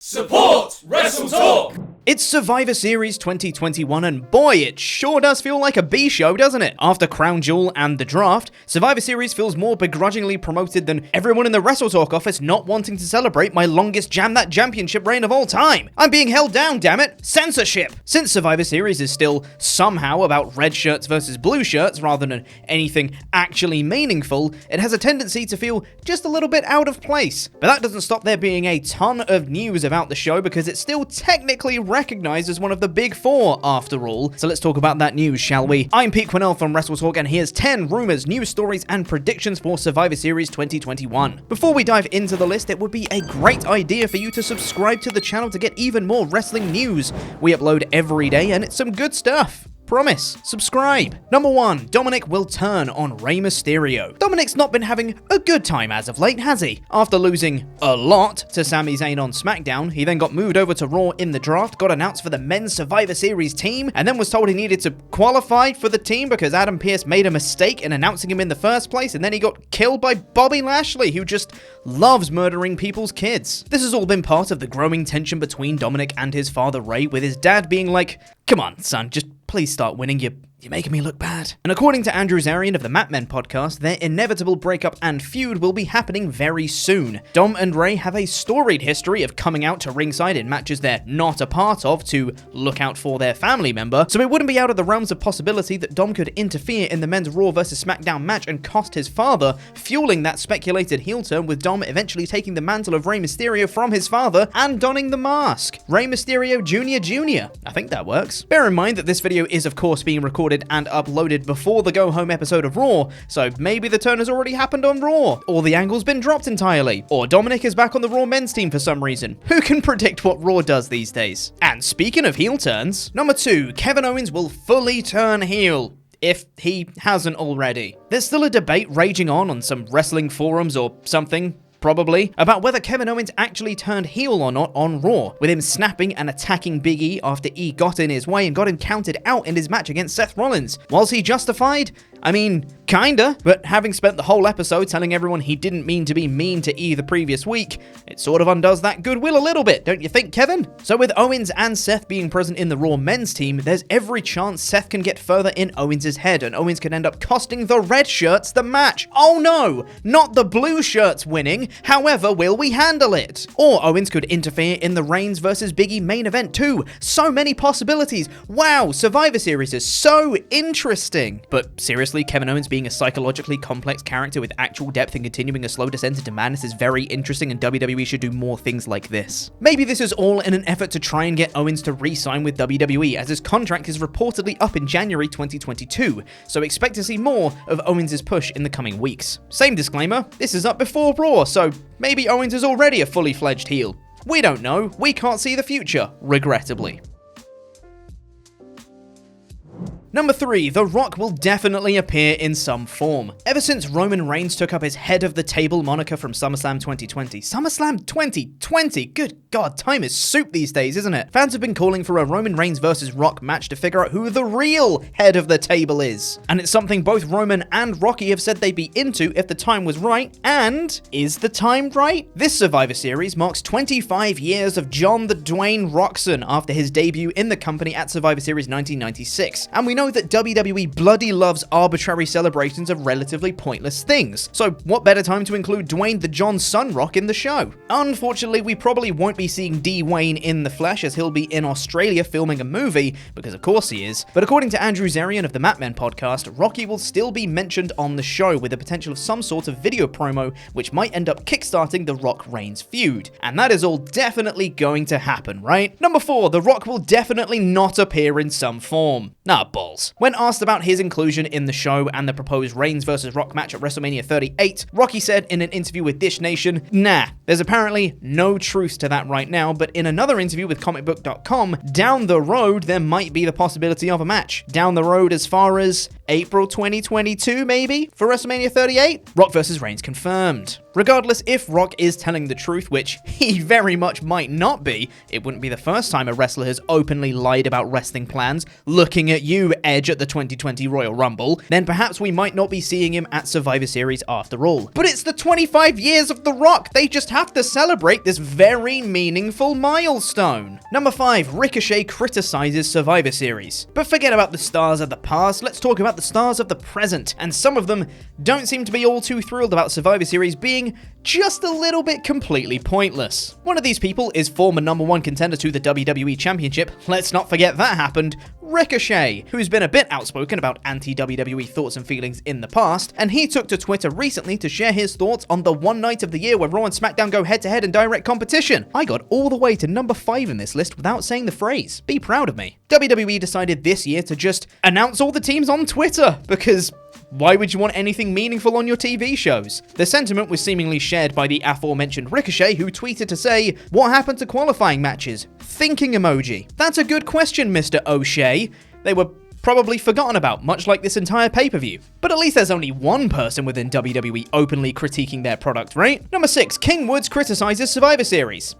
Support WrestleTalk! It's Survivor Series 2021 and boy, it sure does feel like a B-show, doesn't it? After Crown Jewel and the draft, Survivor Series feels more begrudgingly promoted than everyone in the WrestleTalk office not wanting to celebrate my longest Jam That Championship reign of all time. I'm being held down, damn it! Censorship! Since Survivor Series is still somehow about red shirts versus blue shirts rather than anything actually meaningful, it has a tendency to feel just a little bit out of place. But that doesn't stop there being a ton of news about the show because it's still technically recognized as one of the big four after all. So let's talk about that news, shall we? I'm Pete Quinnell from WrestleTalk and here's 10 rumors, news stories, and predictions for Survivor Series 2021. Before we dive into the list, it would be a great idea for you to subscribe to the channel to get even more wrestling news. We upload every day and it's some good stuff. Promise. Subscribe. Number 1. Dominic will turn on Rey Mysterio. Dominic's not been having a good time as of late, has he? After losing a lot to Sami Zayn on SmackDown, he then got moved over to Raw in the draft, got announced for the Men's Survivor Series team, and then was told he needed to qualify for the team because Adam Pearce made a mistake in announcing him in the first place, and then he got killed by Bobby Lashley, who just loves murdering people's kids. This has all been part of the growing tension between Dominic and his father Rey, with his dad being like, "Come on, son, just please start winning. You're making me look bad." And according to Andrew Zarian of the Mat Men podcast, their inevitable breakup and feud will be happening very soon. Dom and Rey have a storied history of coming out to ringside in matches they're not a part of to look out for their family member, so it wouldn't be out of the realms of possibility that Dom could interfere in the men's Raw vs SmackDown match and cost his father, fueling that speculated heel turn with Dom eventually taking the mantle of Rey Mysterio from his father and donning the mask. Rey Mysterio Jr. I think that works. Bear in mind that this video is of course being recorded and uploaded before the go-home episode of Raw, so maybe the turn has already happened on Raw, or the angle's been dropped entirely, or Dominic is back on the Raw men's team for some reason. Who can predict what Raw does these days? And speaking of heel turns, number 2, Kevin Owens will fully turn heel. If he hasn't already. There's still a debate raging on some wrestling forums or something, probably, about whether Kevin Owens actually turned heel or not on Raw, with him snapping and attacking Big E after E got in his way and got him counted out in his match against Seth Rollins. Was he justified? I mean, kinda, but having spent the whole episode telling everyone he didn't mean to be mean to E the previous week, it sort of undoes that goodwill a little bit, don't you think, Kevin? So with Owens and Seth being present in the Raw men's team, there's every chance Seth can get further in Owens' head, and Owens could end up costing the red shirts the match. Oh no, not the blue shirts winning. However, will we handle it? Or Owens could interfere in the Reigns vs Big E main event too. So many possibilities. Wow, Survivor Series is so interesting. But seriously, Kevin Owens being a psychologically complex character with actual depth and continuing a slow descent into madness is very interesting, and WWE should do more things like this. Maybe this is all in an effort to try and get Owens to re-sign with WWE, as his contract is reportedly up in January 2022, so expect to see more of Owens' push in the coming weeks. Same disclaimer, this is up before Raw, so maybe Owens is already a fully fledged heel. We don't know, we can't see the future, regrettably. Number 3, The Rock will definitely appear in some form. Ever since Roman Reigns took up his head of the table moniker from SummerSlam 2020. SummerSlam 2020? Good God, time is soup these days, isn't it? Fans have been calling for a Roman Reigns versus Rock match to figure out who the real head of the table is. And it's something both Roman and Rocky have said they'd be into if the time was right, and is the time right? This Survivor Series marks 25 years of John the Dwayne Roxon after his debut in the company at Survivor Series 1996, and we know that WWE bloody loves arbitrary celebrations of relatively pointless things, so what better time to include Dwayne the John Son Rock in the show? Unfortunately, we probably won't be seeing D-Wayne in the flesh, as he'll be in Australia filming a movie, because of course he is, but according to Andrew Zarian of the Mat Men podcast, Rocky will still be mentioned on the show with the potential of some sort of video promo which might end up kickstarting the Rock-Reigns feud, and that is all definitely going to happen, right? Number 4, The Rock will definitely not appear in some form. Nah, balls. When asked about his inclusion in the show and the proposed Reigns vs Rock match at WrestleMania 38, Rocky said in an interview with Dish Nation, "Nah, there's apparently no truth to that right now, but in another interview with comicbook.com, down the road there might be the possibility of a match. Down the road as far as April 2022 maybe for WrestleMania 38? Rock vs. Reigns confirmed. Regardless if Rock is telling the truth, which he very much might not be, it wouldn't be the first time a wrestler has openly lied about wrestling plans. Looking at you, Edge, at the 2020 Royal Rumble, then perhaps we might not be seeing him at Survivor Series after all. But it's the 25 years of The Rock. They just have to celebrate this very meaningful milestone. Number 5, Ricochet criticizes Survivor Series. But forget about the stars of the past, let's talk about the stars of the present. And some of them don't seem to be all too thrilled about Survivor Series being just a little bit completely pointless. One of these people is former #1 contender to the WWE Championship, let's not forget that happened, Ricochet, who's been a bit outspoken about anti-WWE thoughts and feelings in the past, and he took to Twitter recently to share his thoughts on the one night of the year where Raw and SmackDown go head-to-head in direct competition. I got all the way to number 5 in this list without saying the phrase. Be proud of me. WWE decided this year to just announce all the teams on Twitter, because why would you want anything meaningful on your TV shows? The sentiment was seemingly shared by the aforementioned Ricochet, who tweeted to say, "What happened to qualifying matches? Thinking emoji. That's a good question, Mr. O'Shea. They were probably forgotten about, much like this entire pay-per-view. But at least there's only one person within WWE openly critiquing their product, right? Number 6, King Woods criticizes Survivor Series.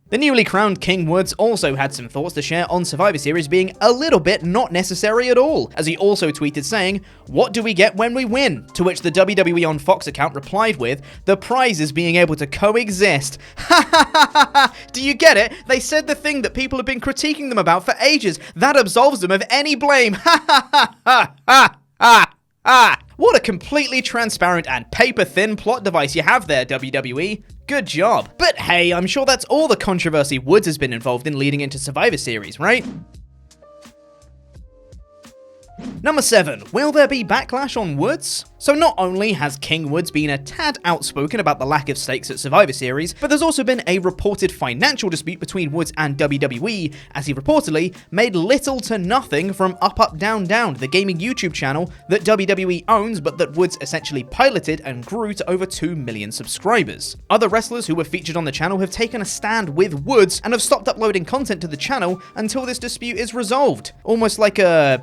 The newly crowned King Woods also had some thoughts to share on Survivor Series being a little bit not necessary at all, as he also tweeted saying, "What do we get when we win?" To which the WWE on Fox account replied with, "The prize is being able to coexist." Ha ha ha ha ha! Do you get it? They said the thing that people have been critiquing them about for ages. That absolves them of any blame. Ha ha ha ha ha ha ha! What a completely transparent and paper-thin plot device you have there, WWE. Good job. But hey, I'm sure that's all the controversy Woods has been involved in leading into Survivor Series, right? Number 7, will there be backlash on Woods? So not only has King Woods been a tad outspoken about the lack of stakes at Survivor Series, but there's also been a reported financial dispute between Woods and WWE, as he reportedly made little to nothing from Up Up Down Down, the gaming YouTube channel that WWE owns but that Woods essentially piloted and grew to over 2 million subscribers. Other wrestlers who were featured on the channel have taken a stand with Woods and have stopped uploading content to the channel until this dispute is resolved. Almost like a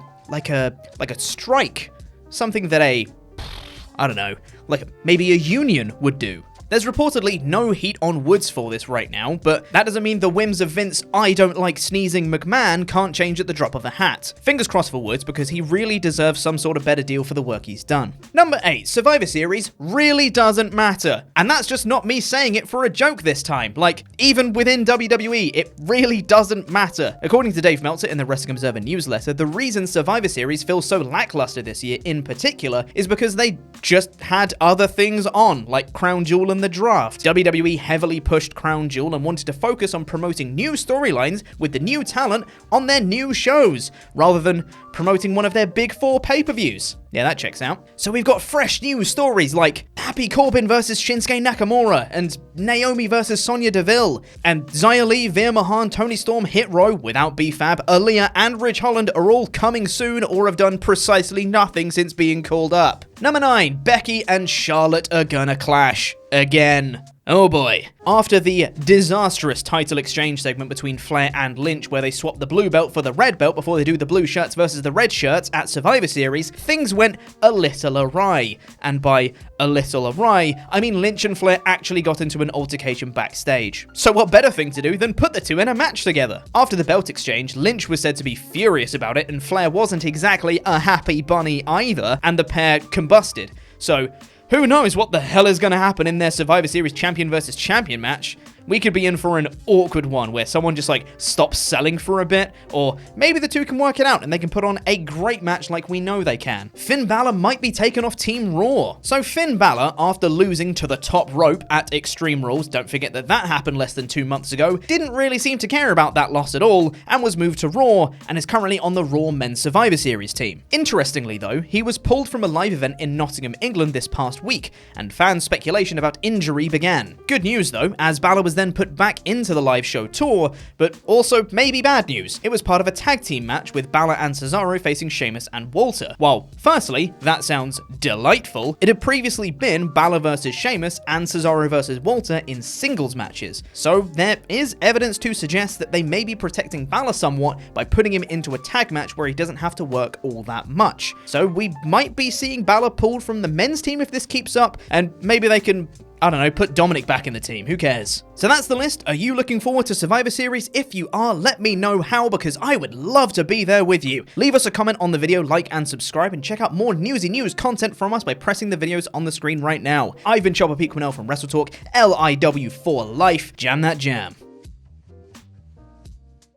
strike. Something that I don't know, like maybe a union would do. There's reportedly no heat on Woods for this right now, but that doesn't mean the whims of Vince "I don't like sneezing McMahon" can't change at the drop of a hat. Fingers crossed for Woods, because he really deserves some sort of better deal for the work he's done. Number 8, Survivor Series really doesn't matter. And that's just not me saying it for a joke this time. Like, even within WWE, it really doesn't matter. According to Dave Meltzer in the Wrestling Observer newsletter, the reason Survivor Series feels so lackluster this year in particular is because they just had other things on, like Crown Jewel and the Draft. WWE heavily pushed Crown Jewel and wanted to focus on promoting new storylines with the new talent on their new shows, rather than promoting one of their big 4 pay-per-views. Yeah, that checks out. So we've got fresh new stories like Happy Corbin versus Shinsuke Nakamura, and Naomi versus Sonya Deville, and Xia Li, Veer Mahan, Toni Storm, Hit Row, Without B-Fab, Aaliyah, and Ridge Holland are all coming soon or have done precisely nothing since being called up. Number 9, Becky and Charlotte are gonna clash. Again. Oh boy. After the disastrous title exchange segment between Flair and Lynch, where they swapped the blue belt for the red belt before they do the blue shirts versus the red shirts at Survivor Series, things went a little awry. And by a little awry, I mean Lynch and Flair actually got into an altercation backstage. So what better thing to do than put the two in a match together? After the belt exchange, Lynch was said to be furious about it, and Flair wasn't exactly a happy bunny either, and the pair combusted. So who knows what the hell is going to happen in their Survivor Series champion versus champion match? We could be in for an awkward one where someone just stops selling for a bit, or maybe the two can work it out and they can put on a great match like we know they can. Finn Balor might be taken off Team Raw. So Finn Balor, after losing to the top rope at Extreme Rules, don't forget that happened less than 2 months ago, didn't really seem to care about that loss at all and was moved to Raw and is currently on the Raw Men's Survivor Series team. Interestingly though, he was pulled from a live event in Nottingham, England this past week, and fan speculation about injury began. Good news though, as Balor was was then put back into the live show tour, but also maybe bad news. It was part of a tag team match with Balor and Cesaro facing Sheamus and Walter. While, firstly, that sounds delightful, it had previously been Balor versus Sheamus and Cesaro versus Walter in singles matches. So there is evidence to suggest that they may be protecting Balor somewhat by putting him into a tag match where he doesn't have to work all that much. So we might be seeing Balor pulled from the men's team if this keeps up, and maybe they can, I don't know, put Dominic back in the team, who cares? So that's the list. Are you looking forward to Survivor Series? If you are, let me know how, because I would love to be there with you. Leave us a comment on the video, like and subscribe, and check out more newsy news content from us by pressing the videos on the screen right now. I've been Chopper Pete Quinnell from WrestleTalk, LIW for life. Jam that jam.